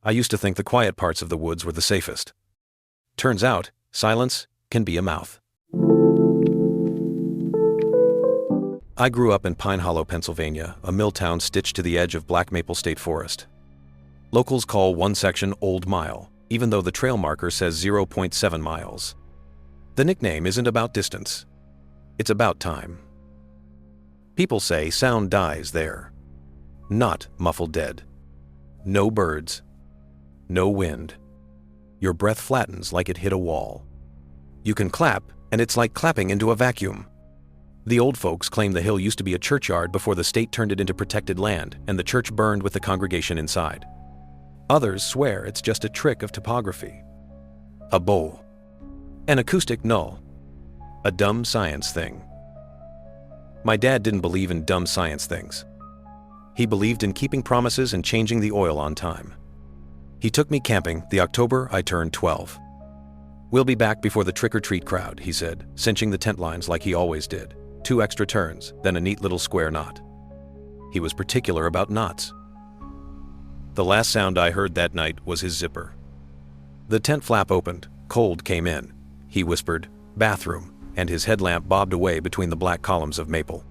I used to think the quiet parts of the woods were the safest. Turns out, silence can be a mouth. I grew up in Pine Hollow, Pennsylvania, a mill town stitched to the edge of Black Maple State Forest. Locals call one section Old Mile, even though the trail marker says 0.7 miles. The nickname isn't about distance. It's about time. People say sound dies there. Not muffled dead. No birds. No wind. Your breath flattens like it hit a wall. You can clap, and it's like clapping into a vacuum. The old folks claim the hill used to be a churchyard before the state turned it into protected land and the church burned with the congregation inside. Others swear it's just a trick of topography. A bowl. An acoustic null. A dumb science thing. My dad didn't believe in dumb science things. He believed in keeping promises and changing the oil on time. He took me camping the October I turned 12. "We'll be back before the trick-or-treat crowd," he said, cinching the tent lines like he always did. 2 extra turns, then a neat little square knot. He was particular about knots. The last sound I heard that night was his zipper. The tent flap opened, cold came in. He whispered, "Bathroom," and his headlamp bobbed away between the black columns of maple.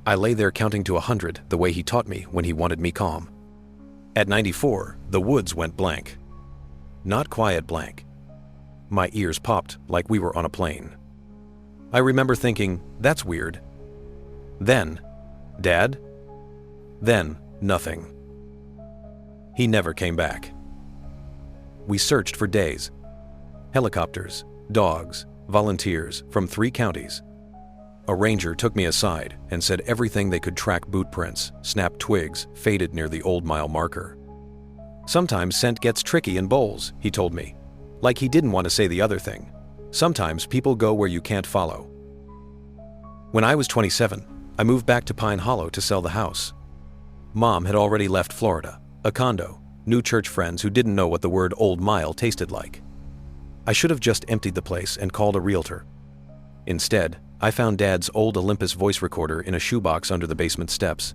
I lay there counting to 100 the way he taught me when he wanted me calm. At 94, the woods went blank. Not quiet blank. My ears popped like we were on a plane. I remember thinking, that's weird. Then, Dad? Then, nothing. He never came back. We searched for days. Helicopters, dogs, volunteers from 3 counties. A ranger took me aside and said everything they could track boot prints, snapped twigs, faded near the Old Mile marker. Sometimes scent gets tricky in bowls, he told me. Like he didn't want to say the other thing. Sometimes people go where you can't follow. When I was 27, I moved back to Pine Hollow to sell the house. Mom had already left Florida, a condo, new church friends who didn't know what the word Old Mile tasted like. I should have just emptied the place and called a realtor. Instead, I found Dad's old Olympus voice recorder in a shoebox under the basement steps.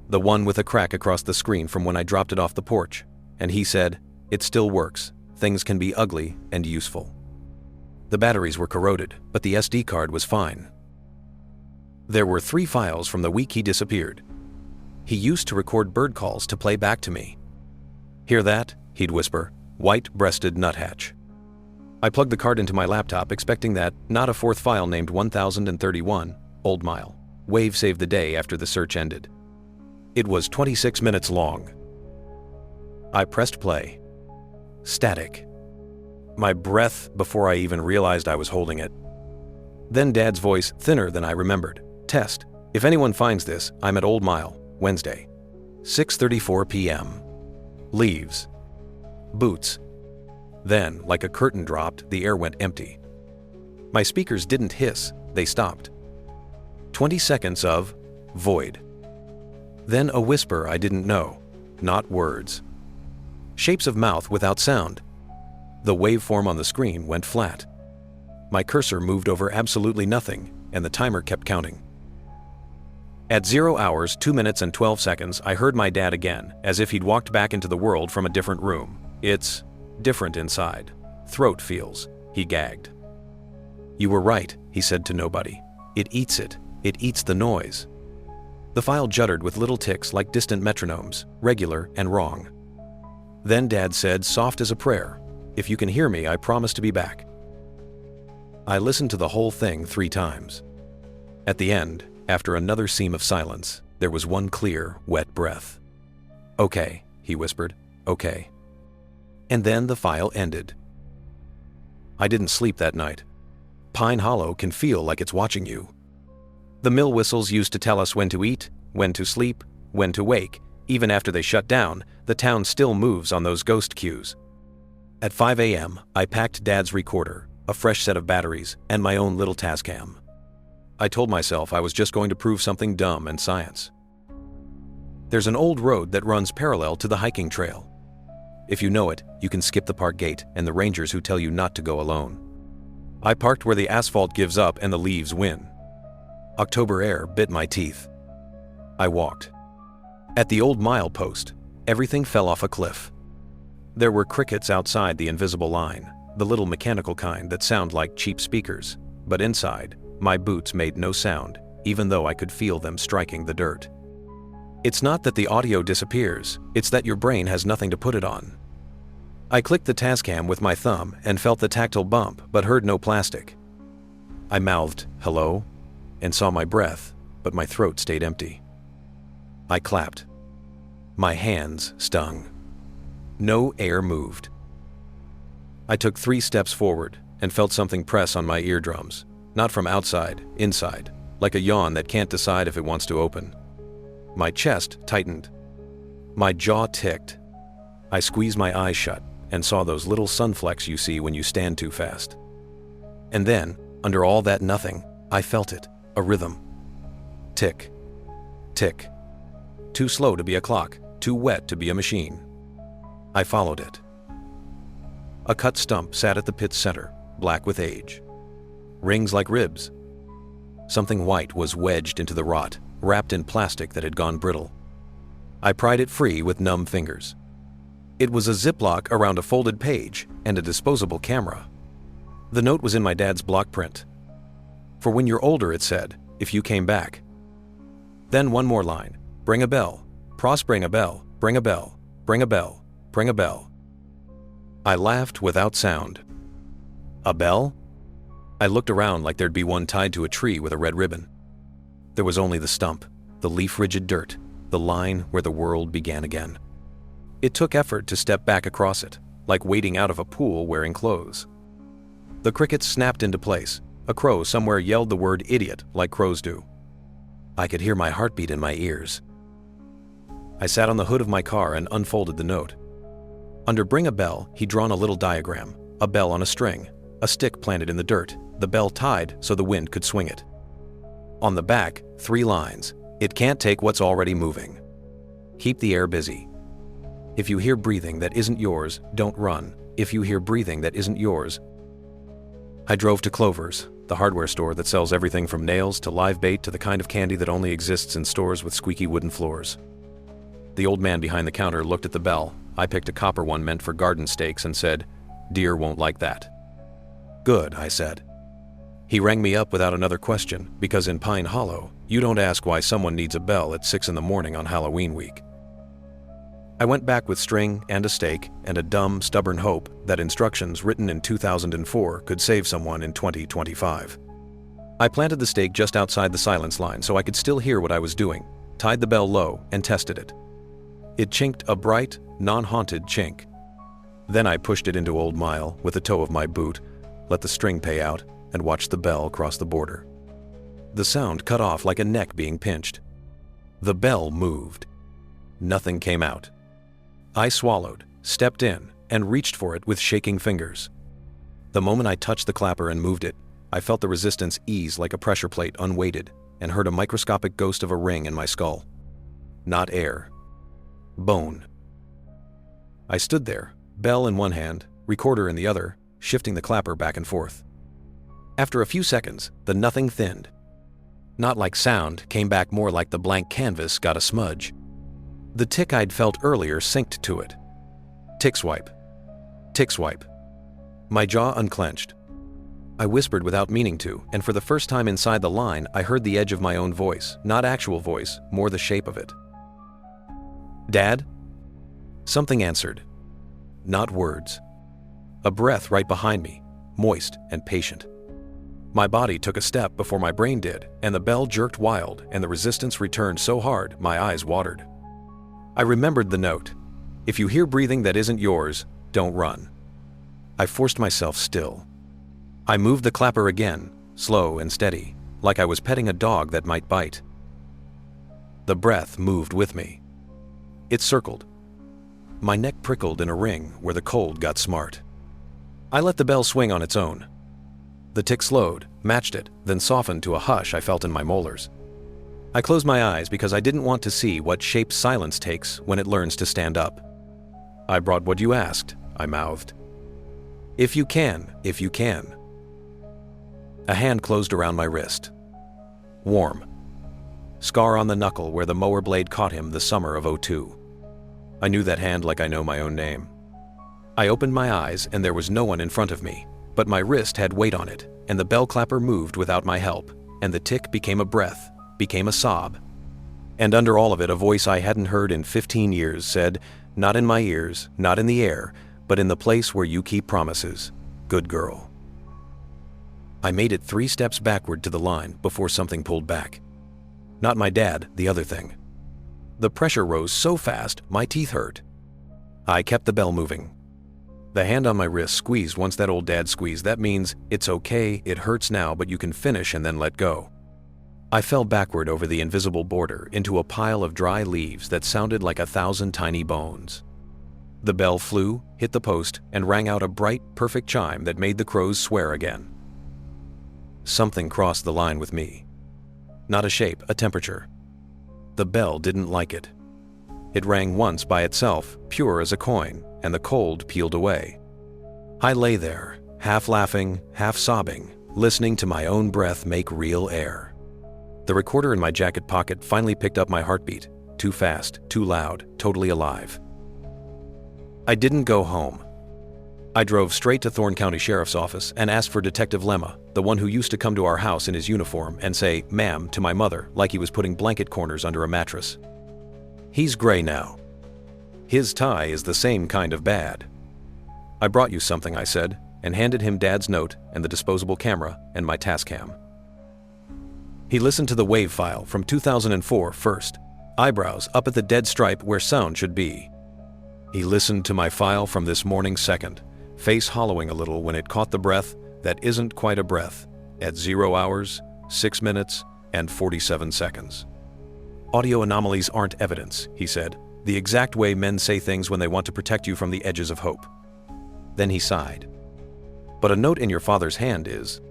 The one with a crack across the screen from when I dropped it off the porch, and he said, "It still works. Things can be ugly and useful." The batteries were corroded, but the SD card was fine. There were 3 files from the week he disappeared. He used to record bird calls to play back to me. "Hear that?" he'd whisper, "white-breasted nuthatch." I plugged the card into my laptop expecting that, not a 4th file named 1031, Old Mile. Wave saved the day after the search ended. It was 26 minutes long. I pressed play. Static. My breath before I even realized I was holding it. Then Dad's voice, thinner than I remembered. "Test. If anyone finds this, I'm at Old Mile, Wednesday. 6:34 p.m. Leaves. Boots." Then, like a curtain dropped, the air went empty. My speakers didn't hiss, they stopped. 20 seconds of void. Then a whisper I didn't know, not words. Shapes of mouth without sound. The waveform on the screen went flat. My cursor moved over absolutely nothing, and the timer kept counting. At 0 hours, 2 minutes and 12 seconds, I heard my dad again, as if he'd walked back into the world from a different room. "It's different inside. Throat feels," he gagged. "You were right," he said to nobody. "It eats it. It eats the noise." The file juddered with little ticks like distant metronomes, regular and wrong. Then Dad said, soft as a prayer, "If you can hear me, I promise to be back." I listened to the whole thing 3 times. At the end, after another seam of silence, there was one clear, wet breath. "Okay," he whispered, "okay." And then the file ended. I didn't sleep that night. Pine Hollow can feel like it's watching you. The mill whistles used to tell us when to eat, when to sleep, when to wake. Even after they shut down, the town still moves on those ghost cues. At 5 a.m., I packed Dad's recorder, a fresh set of batteries, and my own little Tascam. I told myself I was just going to prove something dumb in science. There's an old road that runs parallel to the hiking trail. If you know it, you can skip the park gate and the rangers who tell you not to go alone. I parked where the asphalt gives up and the leaves win. October air bit my teeth. I walked. At the Old Mile post, everything fell off a cliff. There were crickets outside the invisible line, the little mechanical kind that sound like cheap speakers, but inside, my boots made no sound, even though I could feel them striking the dirt. It's not that the audio disappears, it's that your brain has nothing to put it on. I clicked the Tascam with my thumb and felt the tactile bump, but heard no plastic. I mouthed, "Hello?" and saw my breath, but my throat stayed empty. I clapped. My hands stung. No air moved. I took 3 steps forward and felt something press on my eardrums, not from outside, inside, like a yawn that can't decide if it wants to open. My chest tightened. My jaw ticked. I squeezed my eyes shut and saw those little sunflecks you see when you stand too fast. And then, under all that nothing, I felt it, a rhythm. Tick. Tick. Too slow to be a clock, too wet to be a machine. I followed it. A cut stump sat at the pit's center, black with age. Rings like ribs. Something white was wedged into the rot, wrapped in plastic that had gone brittle. I pried it free with numb fingers. It was a ziplock around a folded page and a disposable camera. The note was in my dad's block print. "For when you're older," it said, "if you came back." Then one more line. "Bring a bell. Pros bring a bell, bring a bell, bring a bell, bring a bell." I laughed without sound. A bell? I looked around like there'd be one tied to a tree with a red ribbon. There was only the stump, the leaf-rigid dirt, the line where the world began again. It took effort to step back across it, like wading out of a pool wearing clothes. The crickets snapped into place. A crow somewhere yelled the word idiot like crows do. I could hear my heartbeat in my ears. I sat on the hood of my car and unfolded the note. Under "Bring a Bell," he'd drawn a little diagram, a bell on a string, a stick planted in the dirt, the bell tied so the wind could swing it. On the back, 3 lines. "It can't take what's already moving. Keep the air busy. If you hear breathing that isn't yours, don't run. If you hear breathing that isn't yours." I drove to Clover's, the hardware store that sells everything from nails to live bait to the kind of candy that only exists in stores with squeaky wooden floors. The old man behind the counter looked at the bell. I picked a copper one meant for garden stakes and said, "Deer won't like that." "Good," I said. He rang me up without another question, because in Pine Hollow, you don't ask why someone needs a bell at 6 in the morning on Halloween week. I went back with string and a stake and a dumb, stubborn hope that instructions written in 2004 could save someone in 2025. I planted the stake just outside the silence line so I could still hear what I was doing, tied the bell low, and tested it. It chinked a bright, non-haunted chink. Then I pushed it into Old Mile with the toe of my boot, let the string pay out, and watched the bell cross the border. The sound cut off like a neck being pinched. The bell moved. Nothing came out. I swallowed, stepped in, and reached for it with shaking fingers. The moment I touched the clapper and moved it, I felt the resistance ease like a pressure plate unweighted and heard a microscopic ghost of a ring in my skull. Not air. Bone. I stood there, bell in one hand, recorder in the other, shifting the clapper back and forth. After a few seconds, the nothing thinned. Not like sound, came back more like the blank canvas got a smudge. The tick I'd felt earlier synced to it. Tick swipe. Tick swipe. My jaw unclenched. I whispered without meaning to, and for the first time inside the line, I heard the edge of my own voice, not actual voice, more the shape of it. "Dad?" Something answered. Not words. A breath right behind me, moist and patient. My body took a step before my brain did, and the bell jerked wild, and the resistance returned so hard my eyes watered. I remembered the note. "If you hear breathing that isn't yours, don't run." I forced myself still. I moved the clapper again, slow and steady, like I was petting a dog that might bite. The breath moved with me. It circled. My neck prickled in a ring where the cold got smart. I let the bell swing on its own. The tick slowed, matched it, then softened to a hush I felt in my molars. I closed my eyes because I didn't want to see what shape silence takes when it learns to stand up. "I brought what you asked," I mouthed. If you can. A hand closed around my wrist. Warm. Scar on the knuckle where the mower blade caught him the summer of '02. I knew that hand like I know my own name. I opened my eyes and there was no one in front of me, but my wrist had weight on it, and the bell clapper moved without my help, and the tick became a breath, became a sob. And under all of it, a voice I hadn't heard in 15 years said, "Not in my ears, not in the air, but in the place where you keep promises. Good girl." I made it 3 steps backward to the line before something pulled back. Not my dad, the other thing. The pressure rose so fast, my teeth hurt. I kept the bell moving. The hand on my wrist squeezed once that old dad squeezed. That means, it's okay, it hurts now, but you can finish and then let go. I fell backward over the invisible border into a pile of dry leaves that sounded like 1,000 tiny bones. The bell flew, hit the post, and rang out a bright, perfect chime that made the crows swear again. Something crossed the line with me. Not a shape, a temperature. The bell didn't like it. It rang once by itself, pure as a coin, and the cold peeled away. I lay there, half laughing, half sobbing, listening to my own breath make real air. The recorder in my jacket pocket finally picked up my heartbeat. Too fast, too loud, totally alive. I didn't go home. I drove straight to Thorne County Sheriff's Office and asked for Detective Lemma, the one who used to come to our house in his uniform and say, "Ma'am," to my mother, like he was putting blanket corners under a mattress. He's gray now. His tie is the same kind of bad. "I brought you something," I said, and handed him Dad's note and the disposable camera and my Tascam. He listened to the WAV file from 2004 first, eyebrows up at the dead stripe where sound should be. He listened to my file from this morning second, face hollowing a little when it caught the breath that isn't quite a breath, at 0 hours, 6 minutes, and 47 seconds. "Audio anomalies aren't evidence," he said, "the exact way men say things when they want to protect you from the edges of hope." Then he sighed. "But a note in your father's hand is..."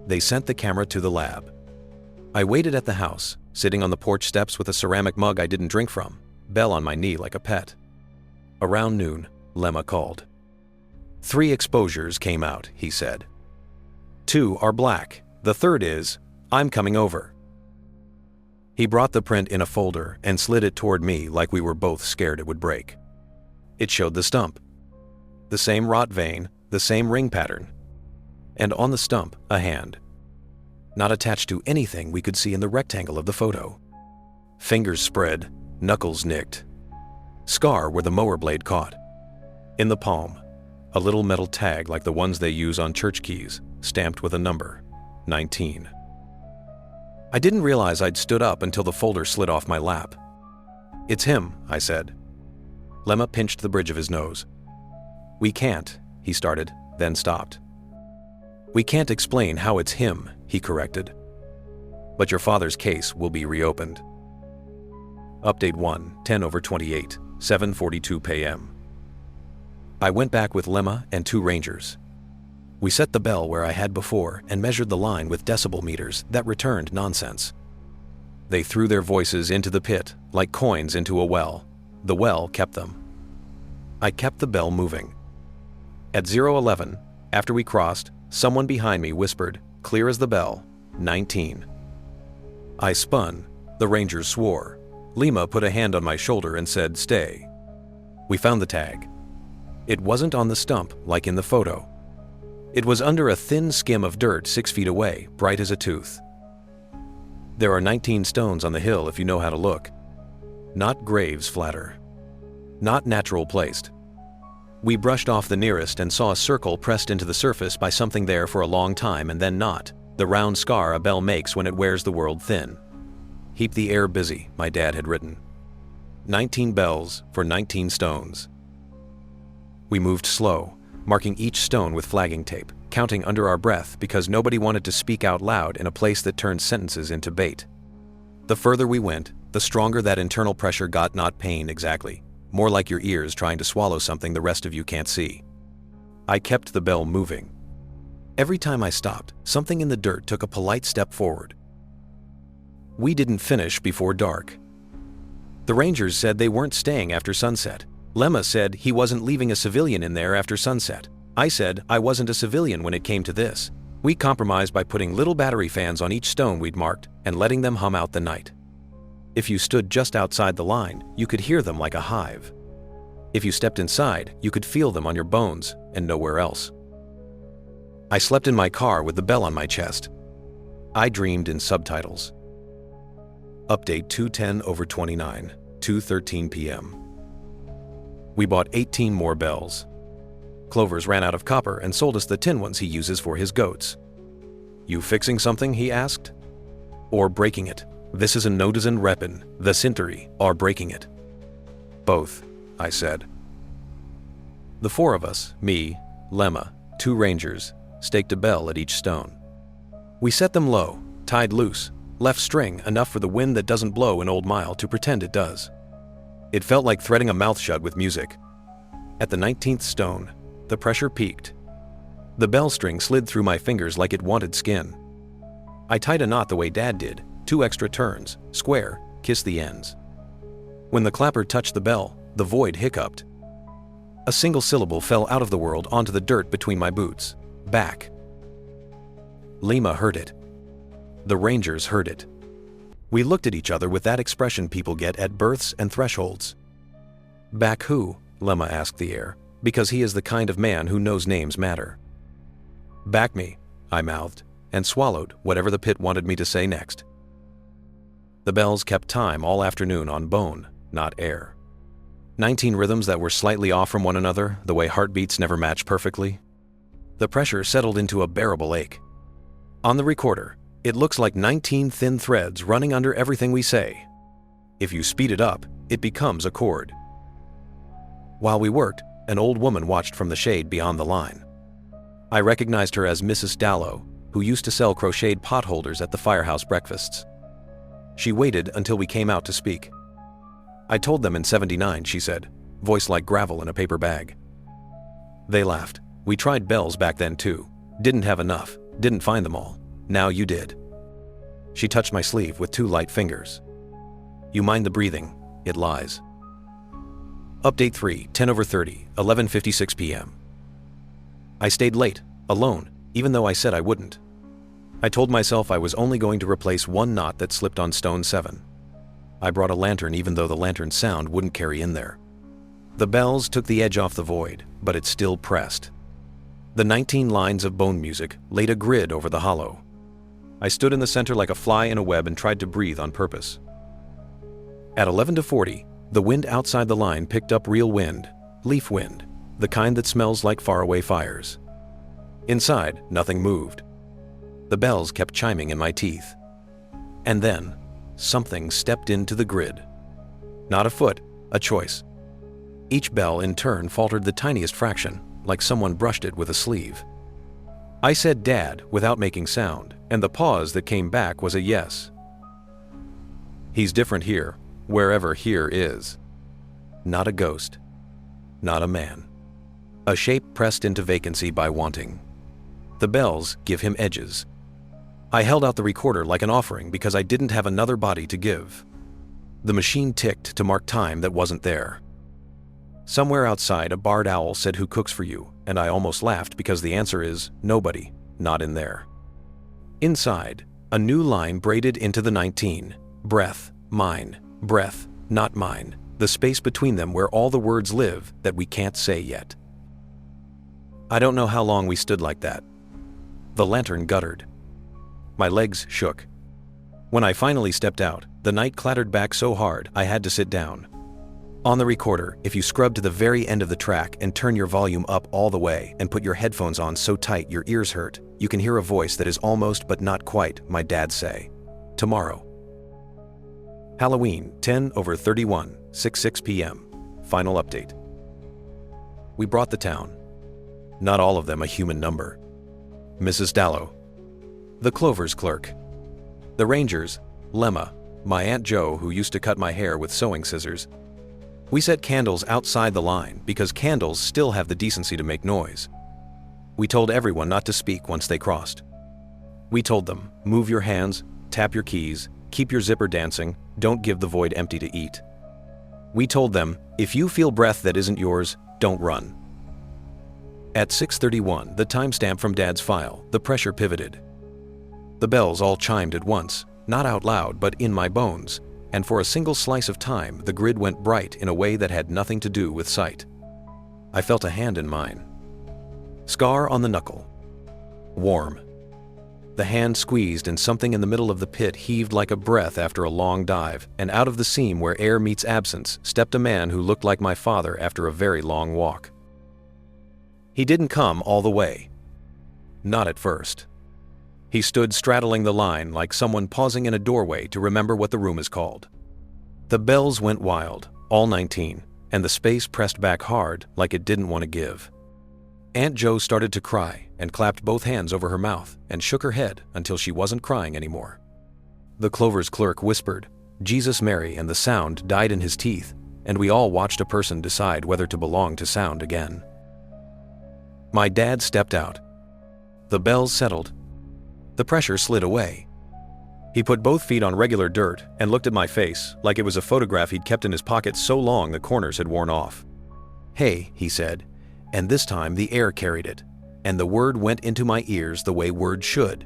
They sent the camera to the lab. I waited at the house, sitting on the porch steps with a ceramic mug I didn't drink from, Belle on my knee like a pet. Around noon, Lemma called. 3 exposures came out, he said. 2 are black. The third is, "I'm coming over." He brought the print in a folder and slid it toward me like we were both scared it would break. It showed the stump. The same rot vein, the same ring pattern. And on the stump, a hand. Not attached to anything we could see in the rectangle of the photo. Fingers spread, knuckles nicked. Scar where the mower blade caught. In the palm, a little metal tag like the ones they use on church keys, stamped with a number, 19. I didn't realize I'd stood up until the folder slid off my lap. "It's him," I said. Lemma pinched the bridge of his nose. "We can't," he started, then stopped. "We can't explain how it's him," he corrected. "But your father's case will be reopened." Update 1, 10/28, 7:42 p.m. I went back with Lemma and 2 rangers. We set the bell where I had before and measured the line with decibel meters that returned nonsense. They threw their voices into the pit like coins into a well. The well kept them. I kept the bell moving. At 0:11, after we crossed, someone behind me whispered, clear as the bell, 19. I spun. The rangers swore. Lemma put a hand on my shoulder and said, "Stay." We found the tag. It wasn't on the stump like in the photo. It was under a thin skim of dirt 6 feet away, bright as a tooth. There are 19 stones on the hill if you know how to look. Not graves flatter. Not natural placed. We brushed off the nearest and saw a circle pressed into the surface by something there for a long time and then not, the round scar a bell makes when it wears the world thin. "Keep the air busy," my dad had written. 19 bells for 19 stones. We moved slow, marking each stone with flagging tape, counting under our breath because nobody wanted to speak out loud in a place that turned sentences into bait. The further we went, the stronger that internal pressure got, not pain exactly, more like your ears trying to swallow something the rest of you can't see. I kept the bell moving. Every time I stopped, something in the dirt took a polite step forward. We didn't finish before dark. The rangers said they weren't staying after sunset. Lemma said he wasn't leaving a civilian in there after sunset. I said I wasn't a civilian when it came to this. We compromised by putting little battery fans on each stone we'd marked and letting them hum out the night. If you stood just outside the line, you could hear them like a hive. If you stepped inside, you could feel them on your bones and nowhere else. I slept in my car with the bell on my chest. I dreamed in subtitles. Update 210/29, 2:13 p.m. We bought 18 more bells. Clovers ran out of copper and sold us the tin ones he uses for his goats. You fixing something, he asked? Or breaking it? This is a notizen repin, the Cinteri, or breaking it. Both, I said. The four of us, me, Lemma, 2 rangers, staked a bell at each stone. We set them low, tied loose, left string enough for the wind that doesn't blow in Old Mile to pretend it does. It felt like threading a mouth shut with music. At the 19th stone, the pressure peaked. The bell string slid through my fingers like it wanted skin. I tied a knot the way Dad did, 2 extra turns, square, kiss the ends. When the clapper touched the bell, the void hiccuped. A single syllable fell out of the world onto the dirt between my boots. Back. Lima heard it. The Rangers heard it. We looked at each other with that expression people get at births and thresholds. Back who? Lemma asked the air, because he is the kind of man who knows names matter. Back me, I mouthed, and swallowed whatever the pit wanted me to say next. The bells kept time all afternoon on bone, not air. 19 rhythms that were slightly off from one another, the way heartbeats never match perfectly. The pressure settled into a bearable ache. On the recorder, it looks like 19 thin threads running under everything we say. If you speed it up, it becomes a chord. While we worked, an old woman watched from the shade beyond the line. I recognized her as Mrs. Dallow, who used to sell crocheted pot holders at the firehouse breakfasts. She waited until we came out to speak. I told them in '79, she said, voice like gravel in a paper bag. They laughed. We tried bells back then too. Didn't have enough, didn't find them all. Now you did. She touched my sleeve with 2 light fingers. You mind the breathing, it lies. Update 3, 10/30, 11:56 p.m. I stayed late, alone, even though I said I wouldn't. I told myself I was only going to replace 1 knot that slipped on stone 7. I brought a lantern even though the lantern's sound wouldn't carry in there. The bells took the edge off the void, but it still pressed. The 19 lines of bone music laid a grid over the hollow. I stood in the center like a fly in a web and tried to breathe on purpose. At 11:40, the wind outside the line picked up real wind, leaf wind, the kind that smells like faraway fires. Inside, nothing moved. The bells kept chiming in my teeth. And then, something stepped into the grid. Not a foot, a choice. Each bell in turn faltered the tiniest fraction, like someone brushed it with a sleeve. I said Dad without making sound, and the pause that came back was a yes. He's different here, wherever here is. Not a ghost. Not a man. A shape pressed into vacancy by wanting. The bells give him edges. I held out the recorder like an offering because I didn't have another body to give. The machine ticked to mark time that wasn't there. Somewhere outside, a barred owl said, "Who cooks for you?" And I almost laughed because the answer is nobody, not in there. Inside, a new line braided into the 19. Breath, mine, breath, not mine. The space between them where all the words live that we can't say yet. I don't know how long we stood like that. The lantern guttered. My legs shook. When I finally stepped out, the night clattered back so hard I had to sit down. On the recorder, if you scrub to the very end of the track and turn your volume up all the way and put your headphones on so tight your ears hurt, you can hear a voice that is almost but not quite my dad say, "Tomorrow." Halloween, 10/31, 6:06 p.m. Final update. We brought the town. Not all of them a human number. Mrs. Dallow. The Clover's clerk. The Rangers, Lemma, my Aunt Jo who used to cut my hair with sewing scissors. We set candles outside the line because candles still have the decency to make noise. We told everyone not to speak once they crossed. We told them, move your hands, tap your keys, keep your zipper dancing, don't give the void empty to eat. We told them, if you feel breath that isn't yours, don't run. At 6:31, the timestamp from Dad's file, the pressure pivoted. The bells all chimed at once, not out loud but in my bones, and for a single slice of time the grid went bright in a way that had nothing to do with sight. I felt a hand in mine. Scar on the knuckle. Warm. The hand squeezed and something in the middle of the pit heaved like a breath after a long dive, and out of the seam where air meets absence stepped a man who looked like my father after a very long walk. He didn't come all the way. Not at first. He stood straddling the line like someone pausing in a doorway to remember what the room is called. The bells went wild, all 19, and the space pressed back hard like it didn't want to give. Aunt Jo started to cry and clapped both hands over her mouth and shook her head until she wasn't crying anymore. The Clover's clerk whispered, "Jesus Mary," and the sound died in his teeth, and we all watched a person decide whether to belong to sound again. My dad stepped out. The bells settled. The pressure slid away. He put both feet on regular dirt and looked at my face like it was a photograph he'd kept in his pocket so long the corners had worn off. "Hey," he said, and this time the air carried it, and the word went into my ears the way words should,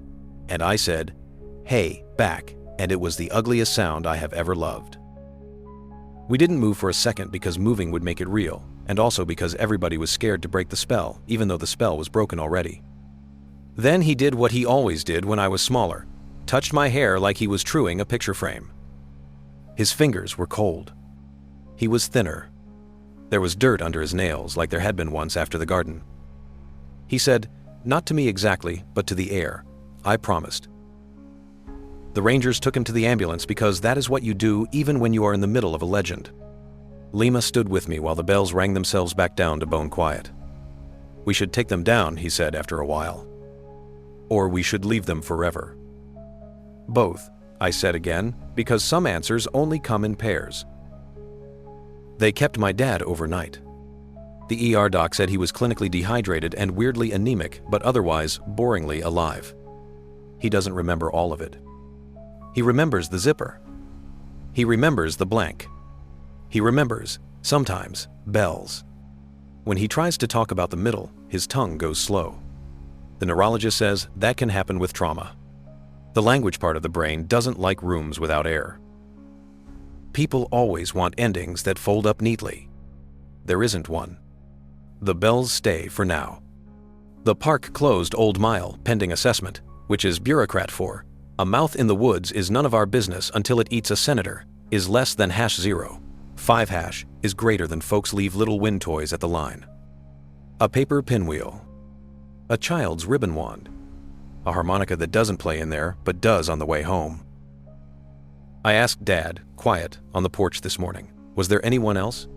and I said, "Hey," back, and it was the ugliest sound I have ever loved. We didn't move for a second because moving would make it real, and also because everybody was scared to break the spell, even though the spell was broken already. Then he did what he always did when I was smaller, touched my hair like he was truing a picture frame. His fingers were cold. He was thinner. There was dirt under his nails like there had been once after the garden. He said, "Not to me exactly, but to the air. I promised." The Rangers took him to the ambulance because that is what you do even when you are in the middle of a legend. Lima stood with me while the bells rang themselves back down to bone quiet. "We should take them down," he said after a while. "Or we should leave them forever." "Both," I said again, because some answers only come in pairs. They kept my dad overnight. The ER doc said he was clinically dehydrated and weirdly anemic, but otherwise boringly alive. He doesn't remember all of it. He remembers the zipper. He remembers the blank. He remembers, sometimes, bells. When he tries to talk about the middle, his tongue goes slow. The neurologist says that can happen with trauma. The language part of the brain doesn't like rooms without air. People always want endings that fold up neatly. There isn't one. The bells stay for now. The park closed Old Mile pending assessment, which is bureaucrat for, "A mouth in the woods is none of our business until it eats a senator," is less than #0. 5# is greater than folks leave little wind toys at the line. A paper pinwheel. A child's ribbon wand. A harmonica that doesn't play in there, but does on the way home. I asked Dad, quiet, on the porch this morning, was there anyone else?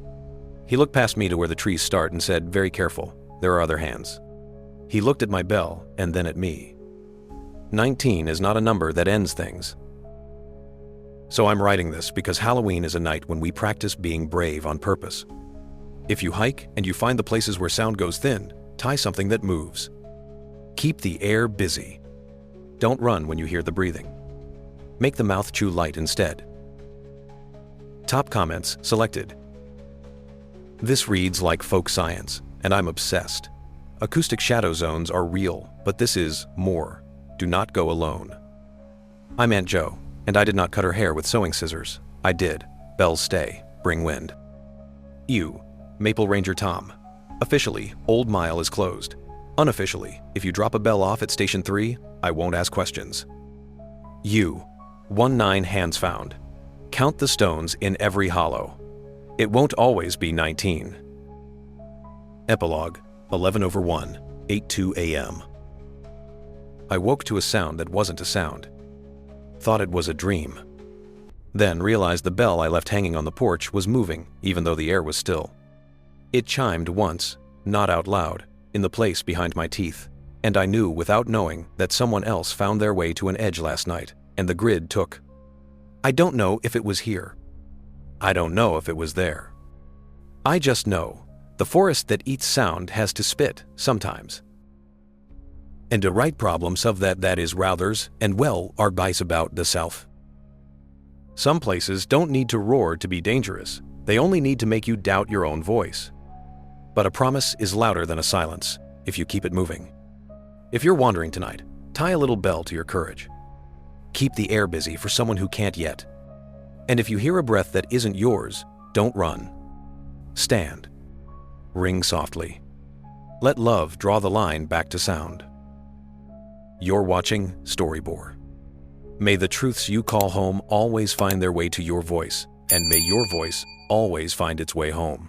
He looked past me to where the trees start and said, "Very careful, there are other hands." He looked at my bell and then at me. 19 is not a number that ends things. So I'm writing this because Halloween is a night when we practice being brave on purpose. If you hike and you find the places where sound goes thin, tie something that moves. Keep the air busy. Don't run when you hear the breathing. Make the mouth chew light instead. Top comments selected. This reads like folk science, and I'm obsessed. Acoustic shadow zones are real, but this is more. Do not go alone. I'm Aunt Jo, and I did not cut her hair with sewing scissors. I did. Bells stay. Bring wind. You, Maple Ranger Tom. Officially, Old Mile is closed. Unofficially, if you drop a bell off at Station 3, I won't ask questions. You, 19 hands found. Count the stones in every hollow. It won't always be 19. Epilogue, 11/1, 8:02 a.m. I woke to a sound that wasn't a sound. Thought it was a dream. Then realized the bell I left hanging on the porch was moving, even though the air was still. It chimed once, not out loud, in the place behind my teeth, and I knew without knowing that someone else found their way to an edge last night, and the grid took. I don't know if it was here. I don't know if it was there. I just know the forest that eats sound has to spit sometimes. And to write problems of that is Routher's and well advice about the self. Some places don't need to roar to be dangerous. They only need to make you doubt your own voice. But a promise is louder than a silence if you keep it moving. If you're wandering tonight, tie a little bell to your courage. Keep the air busy for someone who can't yet. And if you hear a breath that isn't yours, don't run. Stand. Ring softly. Let love draw the line back to sound. You're watching Story Boar. May the truths you call home always find their way to your voice, and may your voice always find its way home.